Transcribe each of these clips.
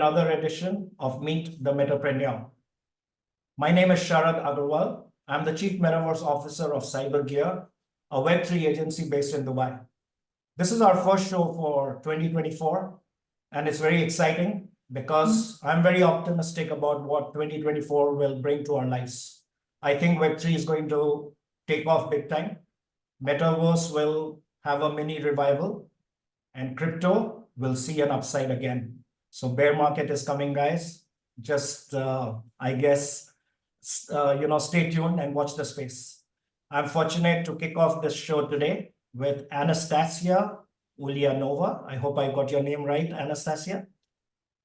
another edition of Meet the Metapreneur. My name is Sharad Agarwal. I'm the Chief Metaverse Officer of CyberGear, a Web3 agency based in Dubai. This is our first show for 2024, and it's very exciting because I'm very optimistic about what 2024 will bring to our lives. I think Web3 is going to take off big time. Metaverse will have a mini revival, and crypto will see an upside again. So bear market is coming, guys. Just, I guess, stay tuned and watch the space. I'm fortunate to kick off this show today with Anastasia Ulianova. I hope I got your name right, Anastasia.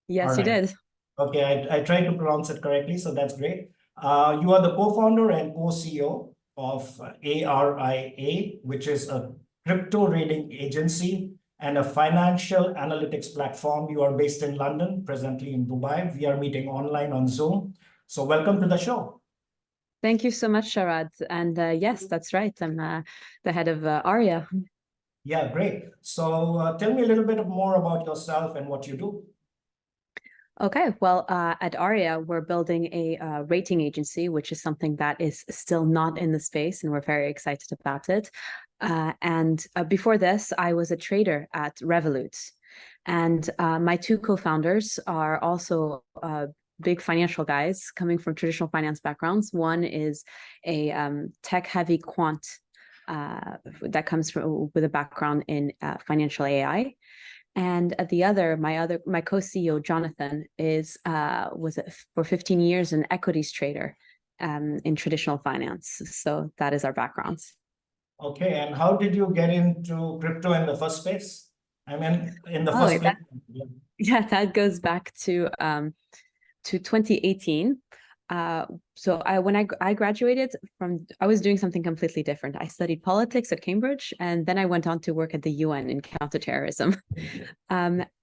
Yes, you did. Okay, I tried to pronounce it correctly, so that's great. You are the co-founder and co-CEO of A.R.I.A, which is a crypto rating agency and a financial analytics platform. You are based in London, presently in Dubai. We are meeting online on Zoom. So welcome to the show. Thank you so much, Sharad. And yes, that's right. I'm the head of A.R.I.A. Yeah, great. So tell me a little bit more about yourself and what you do. Okay, well, at A.R.I.A, we're building a rating agency, which is something that is still not in the space, and we're very excited about it. Before this, I was a trader at Revolut. And my two co-founders are also big financial guys coming from traditional finance backgrounds. One is a tech-heavy quant that comes from with a background in financial AI. And the other, my co-CEO Jonathan was for 15 years an equities trader in traditional finance. So that is our backgrounds. Okay, and how did you get into crypto in the first place? I mean, in the first place. Yeah, that goes back to 2018. So when I graduated I was doing something completely different. I studied politics at Cambridge, and then I went on to work at the UN in counterterrorism.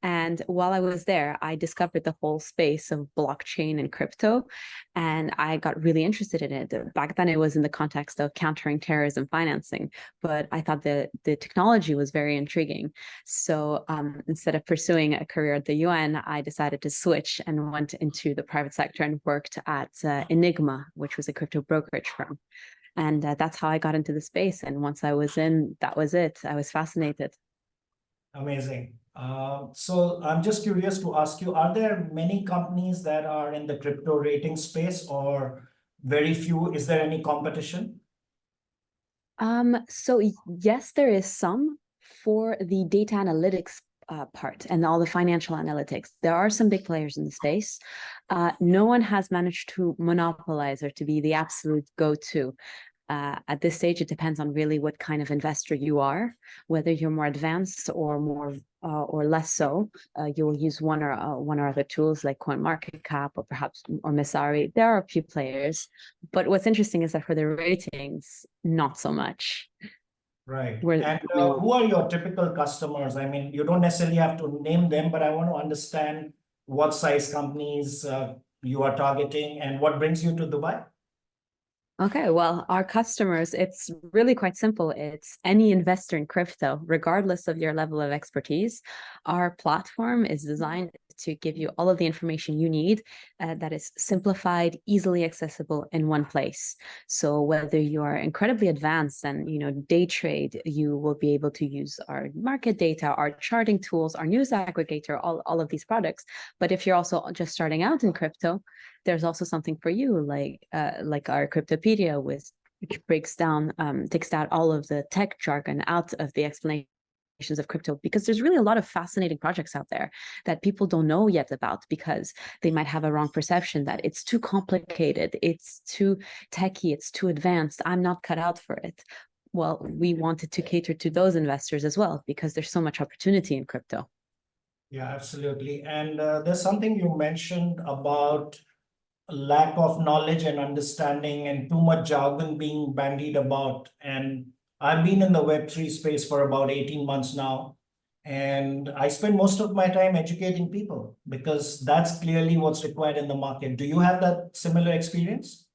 And while I was there, I discovered the whole space of blockchain and crypto, and I got really interested in it. Back then, it was in the context of countering terrorism financing, but I thought the technology was very intriguing. So instead of pursuing a career at the UN, I decided to switch and went into the private sector and worked at Enigma, which was a crypto brokerage firm. And that's how I got into the space. And once I was in, that was it. I was fascinated. Amazing. So I'm just curious to ask you, are there many companies that are in the crypto rating space, or very few? Is there any competition? So yes, there is some for the data analytics part and all the financial analytics. There are some big players in the space. No one has managed to monopolize or to be the absolute go-to. At this stage, it depends on really what kind of investor you are, whether you're more advanced or more or less so. You will use one or other tools like CoinMarketCap or perhaps Miss A.R.I.A. There are a few players, but what's interesting is that for the ratings, not so much. Right. And who are your typical customers? I mean, you don't necessarily have to name them, but I want to understand what size companies you are targeting and what brings you to Dubai. Okay, well, our customers, it's really quite simple. It's any investor in crypto, regardless of your level of expertise. Our platform is designed to give you all of the information you need that is simplified, easily accessible in one place. So whether you are incredibly advanced and day trade, you will be able to use our market data, our charting tools, our news aggregator, all of these products. But if you're also just starting out in crypto, there's also something for you like our Cryptopedia, which breaks down, takes out all of the tech jargon out of the explanation of crypto, because there's really a lot of fascinating projects out there that people don't know yet about because they might have a wrong perception that it's too complicated, it's too techy, it's too advanced. I'm not cut out for it. Well, we wanted to cater to those investors as well because there's so much opportunity in crypto. Yeah, absolutely. And there's something you mentioned about lack of knowledge and understanding and too much jargon being bandied about. And I've been in the Web3 space for about 18 months now, and I spend most of my time educating people because that's clearly what's required in the market. Do you have that similar experience?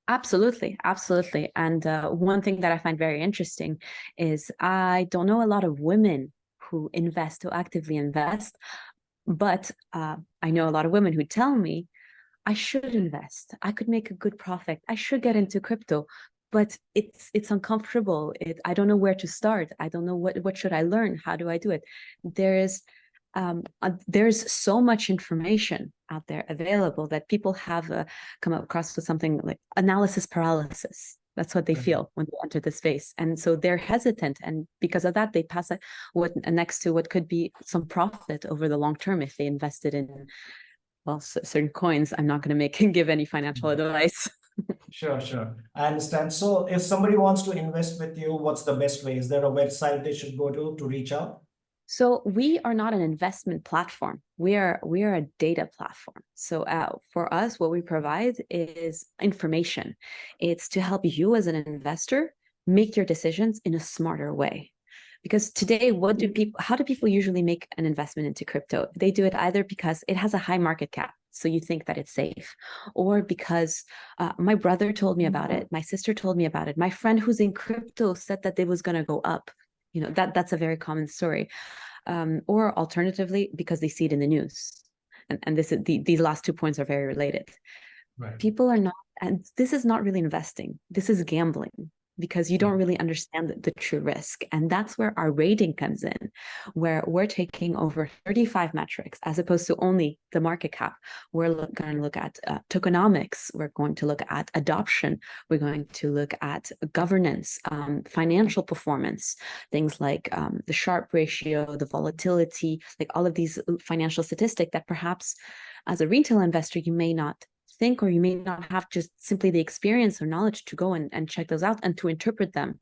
Absolutely, absolutely. And one thing that I find very interesting is I don't know a lot of women who actively invest. But I know a lot of women who tell me, I should invest. I could make a good profit. I should get into crypto, but it's uncomfortable. I don't know where to start. I don't know what should I learn. How do I do it? There's so much information out there available that people have come across with something like analysis paralysis. That's what they feel when they enter the space, and so they're hesitant, and because of that, they pass next to what could be some profit over the long term if they invested in, well, certain coins. I'm not going to give any financial advice. Sure, sure. I understand. So if somebody wants to invest with you, what's the best way? Is there a website they should go to reach out? So we are not an investment platform. We are a data platform. So for us, what we provide is information. It's to help you as an investor make your decisions in a smarter way. Because today, how do people usually make an investment into crypto? They do it either because it has a high market cap, so you think that it's safe, or because my brother told me about it, my sister told me about it, my friend who's in crypto said that it was going to go up. That's a very common story. Or alternatively, because they see it in the news. And these last 2 points are very related. Right. People are not, and this is not really investing. This is gambling, because you don't really understand the true risk. And that's where our rating comes in, where we're taking over 35 metrics as opposed to only the market cap. We're going to look at tokenomics. We're going to look at adoption. We're going to look at governance, financial performance, things like the Sharpe ratio, the volatility, like all of these financial statistics that perhaps as a retail investor, you may not think, or you may not have just simply the experience or knowledge to go and check those out and to interpret them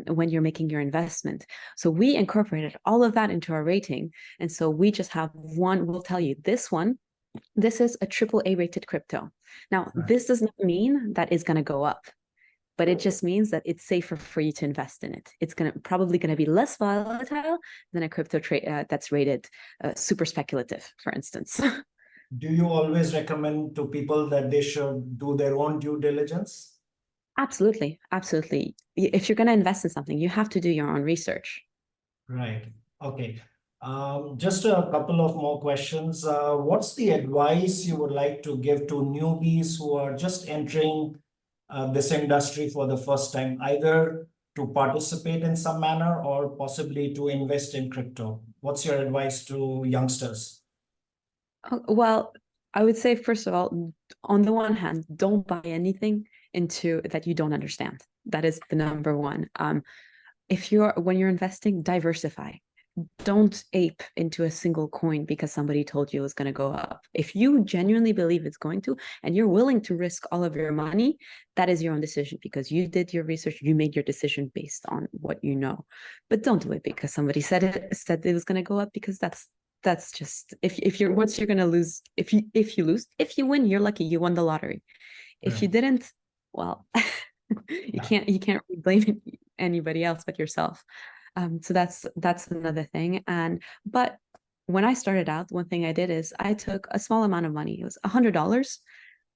when you're making your investment. So we incorporated all of that into our rating. And so we just have one, we'll tell you this is a AAA rated crypto. Now, this does not mean that it's going to go up, but it just means that it's safer for you to invest in it. It's probably going to be less volatile than a crypto trade that's rated super speculative, for instance. Do you always recommend to people that they should do their own due diligence? Absolutely. Absolutely. If you're going to invest in something, you have to do your own research. Right. Okay. Just a couple of more questions. What's the advice you would like to give to newbies who are just entering this industry for the first time, either to participate in some manner or possibly to invest in crypto? What's your advice to youngsters? Well, I would say, first of all, on the one hand, don't buy anything into that you don't understand. That is the number one. When you're investing, diversify. Don't ape into a single coin because somebody told you it was going to go up. If you genuinely believe it's going to, and you're willing to risk all of your money, that is your own decision, because you did your research, you made your decision based on what you know. But don't do it because somebody said it was going to go up, because that's just, if you're going to lose. If you lose, if you win, you're lucky, you won the lottery. If you didn't, well, you can't really blame anybody else but yourself. So that's another thing. But when I started out, one thing I did is I took a small amount of money. It was $100,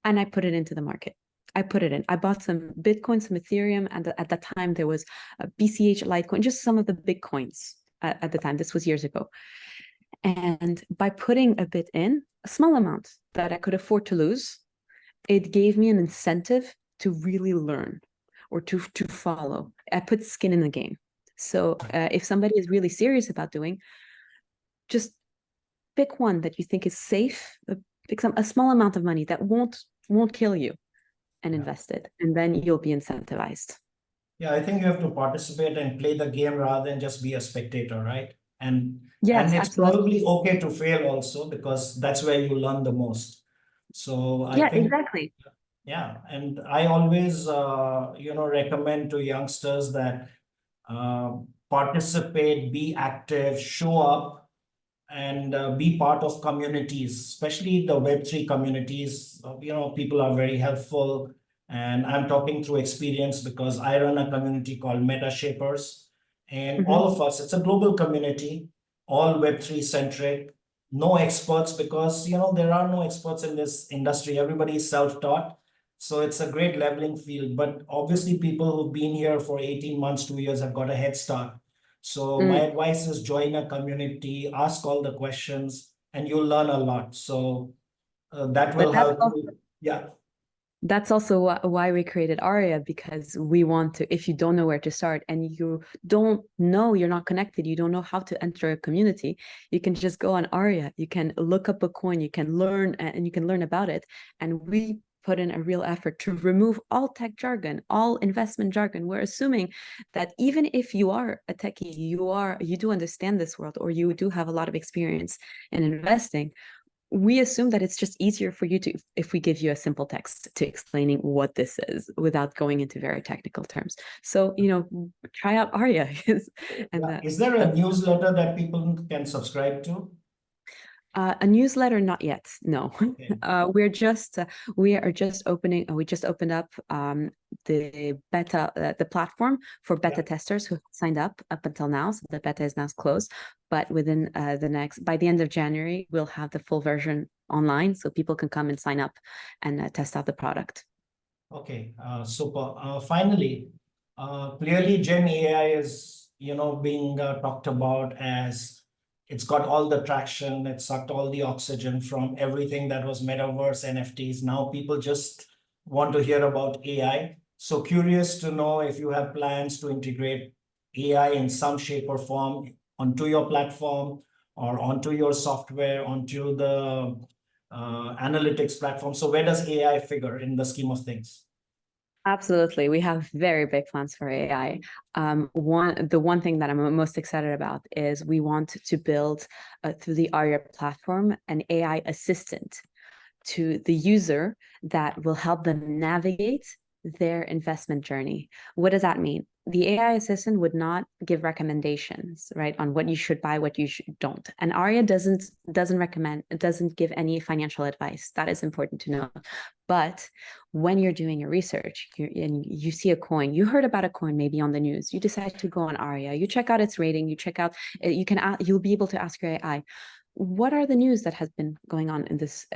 and I put it into the market. I put it in. I bought some Bitcoin, some Ethereum, and at that time there was a BCH, Litecoin, just some of the big coins at the time. This was years ago. And by putting a bit in, a small amount that I could afford to lose, it gave me an incentive to really learn, or to follow. I put skin in the game. So if somebody is really serious about doing, just pick one that you think is safe, pick a small amount of money that won't kill you, and invest it, and then you'll be incentivized. Yeah, I think you have to participate and play the game rather than just be a spectator, right? And Yes, it's absolutely. probably okay to fail also, because that's where you learn the most. So I think, exactly. yeah, and I always recommend to youngsters that participate, be active, show up, and be part of communities, especially the Web3 communities. People are very helpful. And I'm talking through experience because I run a community called Metashapers. And all of us, it's a global community, all Web3 centric, no experts, because, there are no experts in this industry. Everybody is self-taught. So it's a great leveling field. But obviously, people who've been here for 18 months, 2 years have got a head start. So my advice is join a community, ask all the questions, and you'll learn a lot. So that But will that's help also, you. Yeah. that's also why we created A.R.I.A, because we want to, if you don't know where to start and you don't know, you're not connected, you don't know how to enter a community, you can just go on A.R.I.A. You can look up a coin, you can learn, and you can learn about it. And we put in a real effort to remove all tech jargon, all investment jargon. We're assuming that even if you are a techie, you do understand this world, or you do have a lot of experience in investing. We assume that it's just easier for you to, if we give you a simple text to explaining what this is without going into very technical terms. So, try out A.R.I.A. Yeah. Is there a newsletter that people can subscribe to? A newsletter, not yet. No, Okay. we just opened up the beta, the platform for beta testers who signed up until now. So the beta is now closed, but within by the end of January, we'll have the full version online, so people can come and sign up and test out the product. Okay, super. Finally, clearly Gen AI is, being talked about as it's got all the traction, it sucked all the oxygen from everything that was metaverse, NFTs. Now people just want to hear about AI. So curious to know if you have plans to integrate AI in some shape or form onto your platform or onto your software, onto the analytics platform. So where does AI figure in the scheme of things? Absolutely. We have very big plans for AI. The one thing that I'm most excited about is we want to build through the A.R.I.A platform an AI assistant to the user that will help them navigate their investment journey. What does that mean? The AI assistant would not give recommendations, right, on what you should buy, what you don't. And A.R.I.A doesn't recommend, it doesn't give any financial advice. That is important to know. But when you're doing your research and you see a coin, you heard about a coin maybe on the news, you decide to go on A.R.I.A, you check out its rating, you check out, you'll be able to ask your AI, what are the news that has been going on in this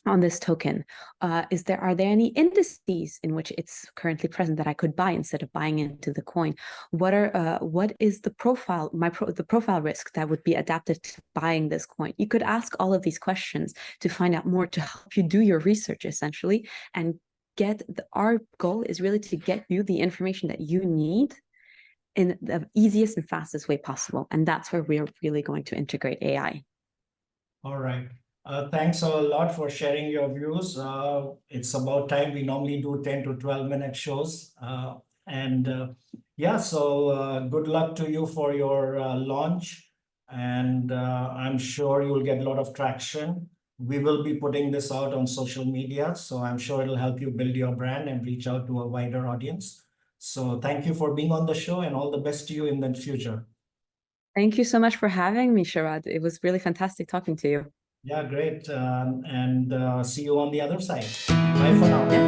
on this token? Are there any indices in which it's currently present that I could buy instead of buying into the coin? What is the profile, the profile risk that would be adapted to buying this coin? You could ask all of these questions to find out more, to help you do your research essentially, and our goal is really to get you the information that you need in the easiest and fastest way possible. And that's where we're really going to integrate AI. All right. Thanks a lot for sharing your views. It's about time. We normally do 10 to 12-minute shows. So good luck to you for your launch. And I'm sure you'll get a lot of traction. We will be putting this out on social media, so I'm sure it'll help you build your brand and reach out to a wider audience. So thank you for being on the show, and all the best to you in the future. Thank you so much for having me, Sharad. It was really fantastic talking to you. Yeah, great. And see you on the other side. Bye for now.